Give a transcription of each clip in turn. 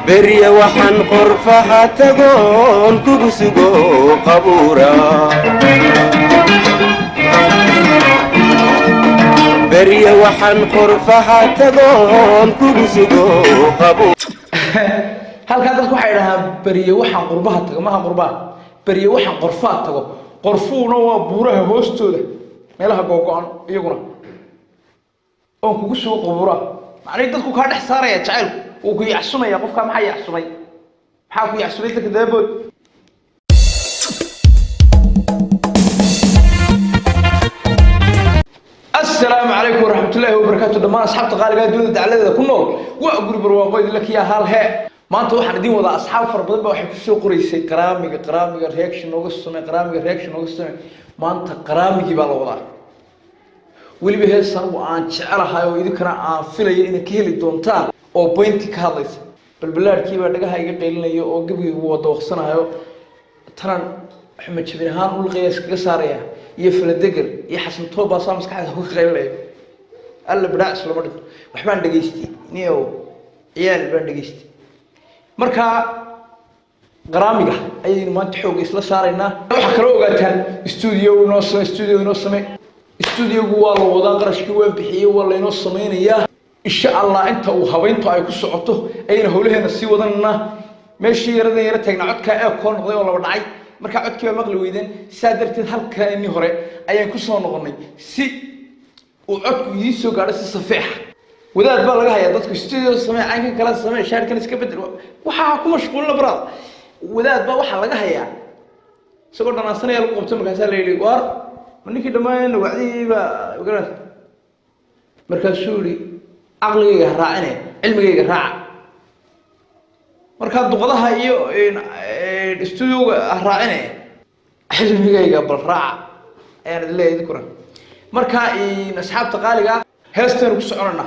بري وحن قرفها تقول كبسقو قبورا بري وحن قرفها تقول كبسقو قبورا halka dadku waxay dhahaan bariye waxaan qurbaha tago ma qurbaha bariye waxaan qorfaad tago qorfuuna waa buuraha hoostooda meelaha googo'an iyaguna oo kugu soo qubura macnaheedu dadku ka dhex saaraya jacaylku uu ku yaxsumaya qofka maxay yaxsumay maxaa ku yaxsumay dadka dabood السلام عليكم ورحمة الله وبركاته دمان أصحاب تقالي دولة دعالة كنول وأقول برواقود لك يا هالها ما أنت واحد دين وضع أصحاب فربضان بوحي كسو قريسي قرامي رياكشن وقصمي قرامي رياكشن وقصمي ما أنت قرامي بالوضع واللي بهي السنة وعن شعرها وإذا كان عن فيلي إنك هيلي دونتان أو بوينتي كهاليس بالبلاد كيبا دقاها يقيلنا يو أو قبي هو دوخصنا يو تران محمد شبينهان والغياس كساريا يفل الدقر يحسن توبة صامس كحد هو غير له ألا بدأس لو مرد وحمان دقيستي نيو عيال بان دقيستي مركا قراميقة أي ما تحوق إسلا صارينا وحا كرو قاتل استوديو نوصمي استوديو قوالو وضان قرشكي وين بحيه والله ينوصمين إياه إن شاء الله أنت وهوينتو أي كسو عطوه أين هوليهنا السي وضننا ماشي يردن يرتاقنا عدكا أي كون نقضي والله ودعي marka codkiiba maqli weydeen saadarteed halka inni hore ayaan ku soo noqonay si uu codku idin soo gaaro si safiix wadaad baa laga hayaa dadku studio samee aan kala samee shaarkan iska bedel waxa ku mashquulna baraad wadaad baa waxa laga hayaa isagoo dhanaasanaya lagu qabto markaas la yiri war ninkii dhamaan wacdiiba garan markaas suuri aqligayga raacine cilmigayga raac marka duqadaha iyo studio raacine cilmigayga bal raac ayaan leeyahay kuran marka asxaabta qaaliga heestan ku soconana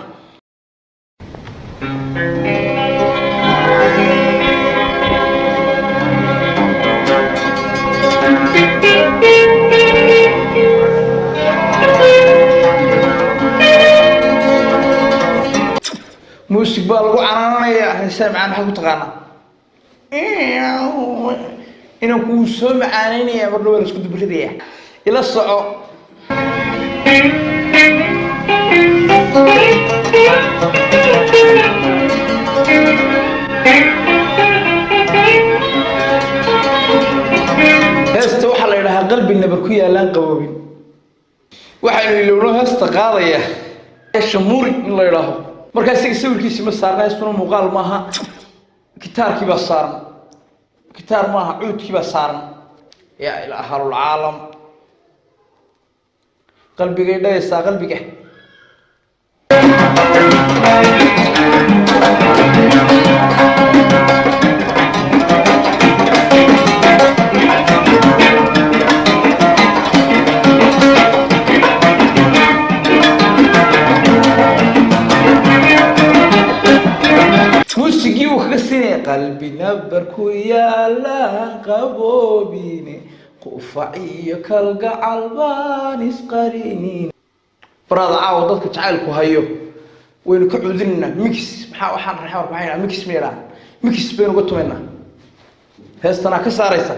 موسيقى baa lagu canaanaya heestan macaan waxa ku taqaana inaan ku soo macaanaynayaa mar dhawaan isku dubridaya ila soco heesta waxaa la yidhahaa qalbi nabar ku yaalaan qaboobin waxaynu ilowno heesta qaadaya shamuuri in la yidhaaho markaa isaga sawirkiisi ma saarna heestuna muuqaal maaha كتار كيبا صارن كتار ما عود كيبا صارن يا إله العالم قلبي قيدا يسا قلبي قه قلبي نبركو يا لا قبوبيني قفعي كالقع البانس قرينين براد عاو ضدك جعلكو هيو وين كعودنا ميكس maxaa waxaan raxay waxaan mix meelaan mix been uga tumeena heestana ka saaraysa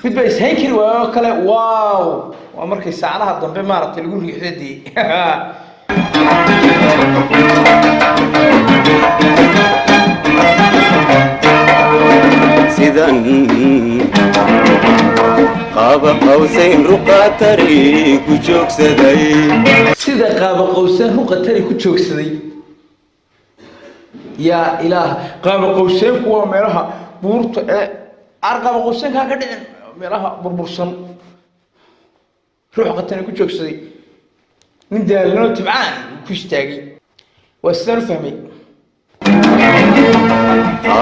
بس هيك وكله واو ومركي ساعتها ضمبي مارتي lagu riixdii سيدان قاب قوسين رقاتري ku joogsaday sida qaab qowseen ruqatari ku joogsaday ya ilaah qaab qowseen kuwa meelaha buurta ee arqab qowseen ka dhicin meelaha burbursan ruux qatani ku joogsaday nin daalno tibcaan ku istaagay wasan fahmay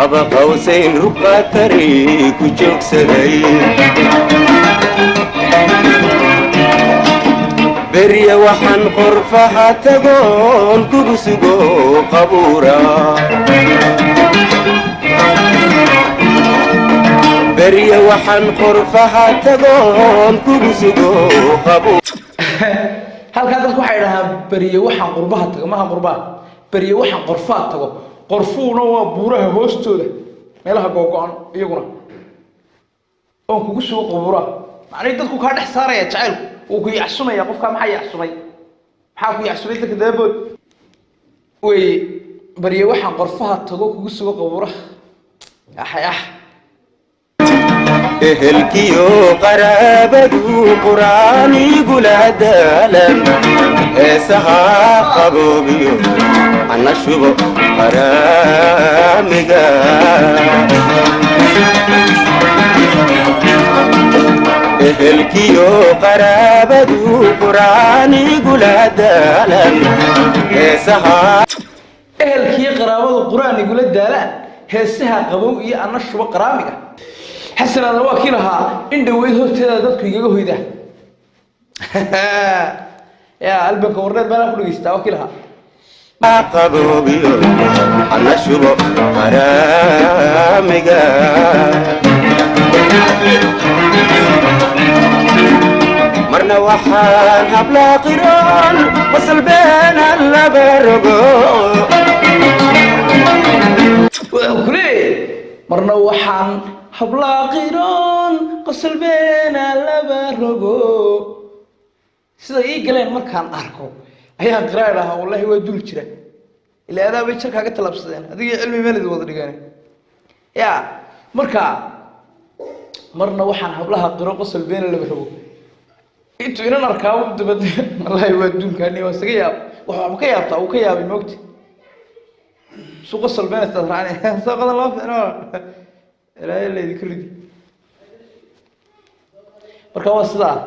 aba qawsayn ruqatari ku joogsaday بري وحن قرفها تقول كبسقو قبورا waxaan qorfaha tagoon kugu sugo qabo halka dadku waxay dhahaan bariye waxaan qurbaha tago maaha qurbaha bariye waxaan qorfaha tago qorfuuna waa buuraha hoostooda meelaha googo'an iyaguna oo kugu soo qubura macnay dadku ka dhex saaraya jacaylku uu ku yacsunaya qofka maxay yacsunay maxaa ku yacsunay dadka dabood way bariye waxaan qorfaha tago kugu soo qubura ah ehelkiyo qaraabadu quraanigu la daalan heesaha qaboobiyo ana shubo qaraamiga ehelkiyo qaraabadu quraanigu la daalan heesaha ehelkiyo qaraabadu quraanigu la daalan heesaha qabow iyo ana shubo qaraamiga حسنا هذا وكيلها إن دويت هو تدا ذاتك يجوا هيدا يا قلبك ورد بلا كل جست وكيلها قبوبيو على شبو مرامجا مرنا وحان هبلا قران وصل بين اللبرقو وكلي مرنا وحان habla qiran qasal beena laba rogo sida ay galeen markaan arko ayaan qiraalaha wallahi waa dul jira ilaa adaa bay jirka ka talabsadeen adiga cilmi meelid wada dhigaan ya marna waxaan hablaha qiro qasal beena laba rogo intu inaan arkaa dibad wallahi waa dulkaani waa saga yaab waxa ka yaabtaa uu ka yaabay moogti suuq qasal beena tadraani saqada loo fiicno لا إلا يذكر لي مركوا الصداع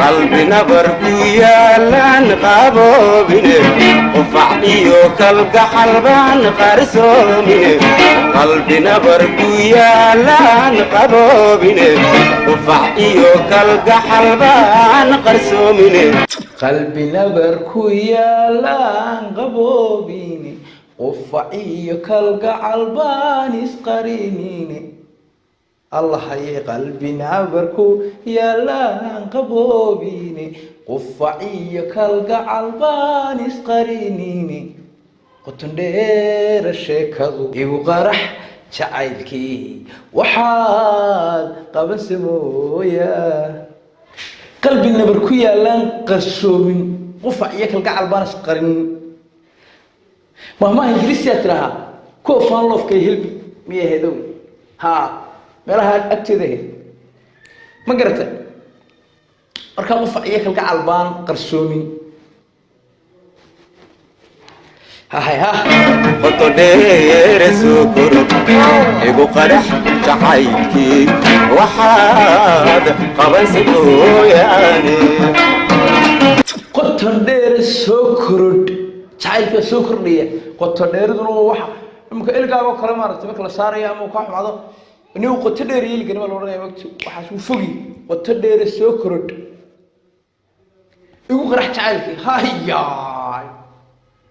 قلبنا بركويا لان قابو بني وفعليو كالق حلبان قارسو مني قلبنا بركويا لان قابو بني وفعليو كالق حلبان قارسو مني قلبنا بركويا لان قابو بني وفعي كالقع البانيس قرينيني الله هي قلبنا بركو يا لان قبوبيني وفعي كالقع البانيس قرينيني قطندير الشيكادو يقو قرح شعيلكي وحاد قبل سمويا قلبنا بركو يا لان قرسومين وفعي كالقع البانيس قرينيني مهما إنجليزية تراها كوفان لوف كي هلبي مية هدوي ها مالها أكتده ما قرأت أركان قفع إياك القعلبان قرسومي ها خطو دير سكر إبو قرح شحيكي وحاد قبل سكوياني قطن دير سكرد jacaylka soo kordhiya qoto dheeriduna waxa imka ilgaaga kala maartay marka la saarayo ama ka xumaado inuu qoto dheer yeelgan ma looranay waqti waxa soo fogi qoto dheer soo kordh igu qarax jacaylki hayay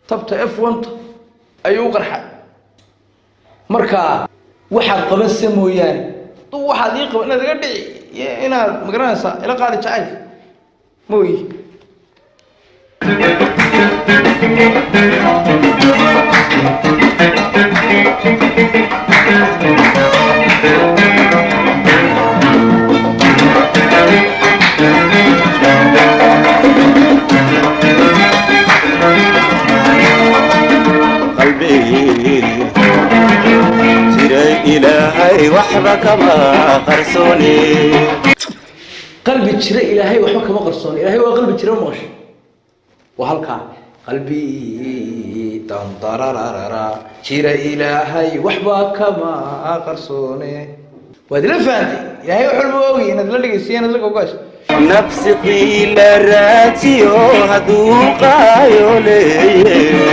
tabta F1 ayuu qarxa marka waxa qaban samooyaan waxa ii qaban inaad iga dhici inaad magaranaysa ila qaadi jacaylki mooy قلبي جري إلهي وحبك ما قرصوني قلبي جري إلهي وحبك ما قرصوني إلهي وقلبي جري موش وهلكا قلبي تنطررررا جري إلهي وحبك ما قرصوني وهذه لفانتي إلهي وحلم واوي أنا دلالي قيسي أنا دلالي قوقاش نفسي قيل راتيو هدوقا يولي